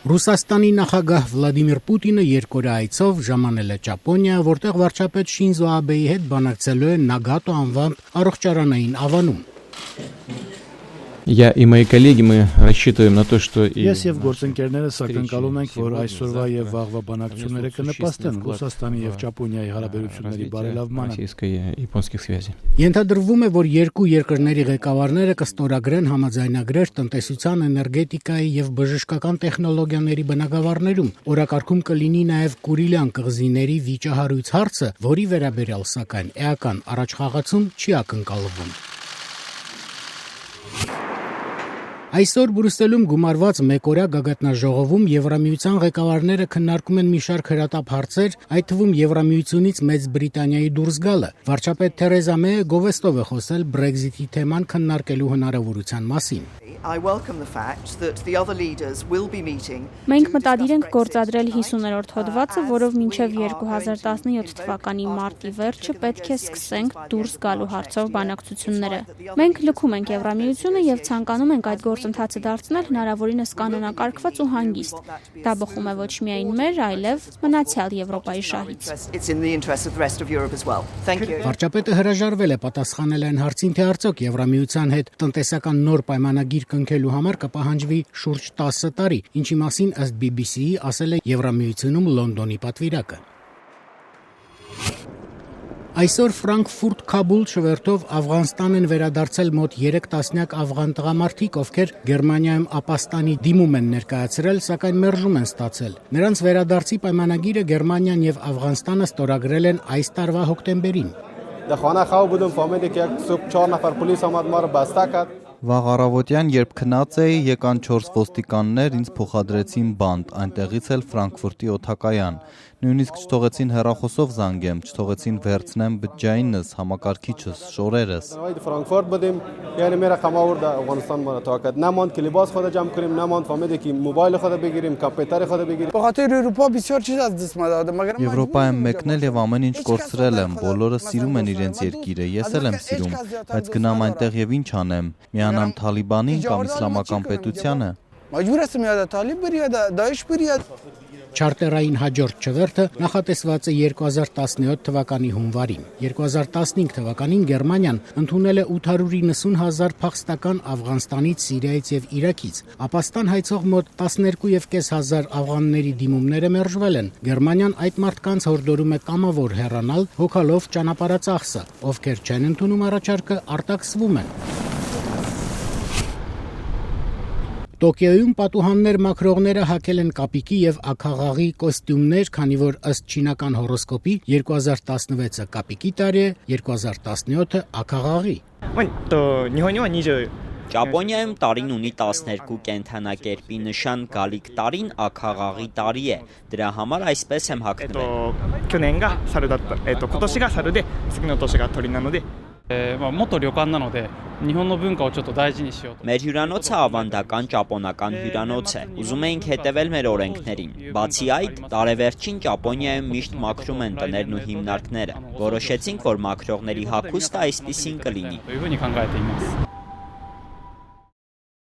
Ռուսաստանի նախագահ Վլադիմիր Պուտինը երկօրյա այցով ժամանել է Ճապոնիա, որտեղ վարչապետ Շինզո Աբեի հետ բանակցելու է Նագատո անվամբ առողջարանային ավանում։ Я и мои коллеги, мы рассчитываем на то, что... Ես եւ գործընկերներս ակնկալում ենք, որ այսօրվա եւ վաղվա բանակցությունները կնպաստեն Ռուսաստանի եւ Ճապոնիայի հարաբերությունների բարելավմանը։ Российско-японских связей. Ենթադրվում է, որ երկու երկրների ղեկավարները կստորագրեն համաձայնագրեր տնտեսության, էներգետիկայի եւ բժշկական տեխնոլոգիաների բնագավառներում։ Օրակարգում կլինի նաեւ Կուրիլյան կղզիների վիճահարույց հարցը, որի վերաբերյալ սակայն էական առաջխաղացում չի ակնկալվում։ Այսօր Բրյուսելում գումարված մեկօրյա գագաթնաժողովում Եվրամիության ղեկավարները քննարկում են մի շարք հրատապ հարցեր, այդ թվում Եվրամիությունից Մեծ Բրիտանիայի դուրս գալը։ Վարչապետ Թերեզա Մեյը գովեստով է խոսել Brexit-ի թեման քննարկելու հնարավորության մասին։ Մենք մտադիր ենք գործադրել 50-րդ հոդվածը, որով մինչև 2017 թվականի մարտի վերջը պետք է սկսենք դուրս գալու հարցով բանակցությունները։ Մենք լքում ենք Եվրամիությունը եւ ցանկանում ենք այդ գործընթացը դարձնել հնարավորինս կանոնակարգված ու հանգիստ։ Դա բխում է ոչ միայն մեր, այլև մնացյալ Եվրոպայի շահից։ Վարչապետը հրաժարվել է պատասխանել այն հարցին, թե արդյոք Եվրամիության հետ տնտեսական նոր պայմանագիր կնքելու համար կպահանջվի շուրջ 10 տարի, ինչի մասին ըստ BBC-ի ասել է Եվրամիությունում Լոնդոնի պատվիրակը։ Այսօր Ֆրանկֆուրտ-Քաբուլ շվերթով Աֆղանստան են վերադարձել մոտ 3 տասնյակ աֆղան տղամարդիկ, ովքեր Գերմանիայում ապաստանի դիմում են ներկայացրել, սակայն մերժում են ստացել։ Նրանց վերադարձի պայմանագիրը Գերմանիան եւ Աֆղանստանը ստորագրել են այս տարվա հոկտեմբերին։ Վաղ առավոտյան, երբ քնած էի, եկան 4 ոստիկաններ, ինձ փոխադրեցին բանտ, այնտեղից էլ Ֆրանկֆուրտի օդակայան։ Նույնիսկ չթողեցին հեռախոսով զանգեմ, չթողեցին վերցնեմ բջջայինս, համակարգիչս, շորերս։ Եվրոպա եմ մեկնել եւ ամեն ինչ կորցրել եմ, բոլորը սիրում են իրենց երկիրը, ես էլ եմ սիրում, բայց գնամ այնտեղ եւ ինչ անեմ, միանամ Թալիբանին կամ իսլամական պետությանը։ Չարտերային հաջորդ շվերթը նախատեսված է 2017 թվականի հունվարին։ 2015 թվականին Գերմանիան ընդունել է 890,000 փախստական Աֆղանստանից, Սիրիայից եւ Իրաքից։ Ապաստան հայցող մոտ 12,500 աֆղանների դիմումները մերժվել են։ Գերմանիան այդ մարդկանց հորդորում է կամավոր հեռանալ, հոգալով ճանապարհածախսը, ովքեր չեն ընդունում առաջարկը, արտաքսվում են։ Տոկիոյում պատուհաններ մաքրողները հագել են կապիկի եւ աքաղաղի կոստյումներ, քանի որ ըստ չինական հորոսկոպի 2016-ը կապիկի տարի է, 2017-ը աքաղաղի։ Ճապոնիայում տարին ունի 12 կենդանակերպի նշան, գալիք տարին աքաղաղի տարի է, դրա համար այսպես եմ հագնվել։ Մեր հյուրանոցը ավանդական ճապոնական հյուրանոց է, ուզում էինք հետևել մեր օրենքներին։ Բացի այդ, տարեվերջին Ճապոնիայում միշտ մաքրում են տներն ու հիմնարկները։ Որոշեցինք, որ մաքրողների հագուստը այսպիսին կլինի։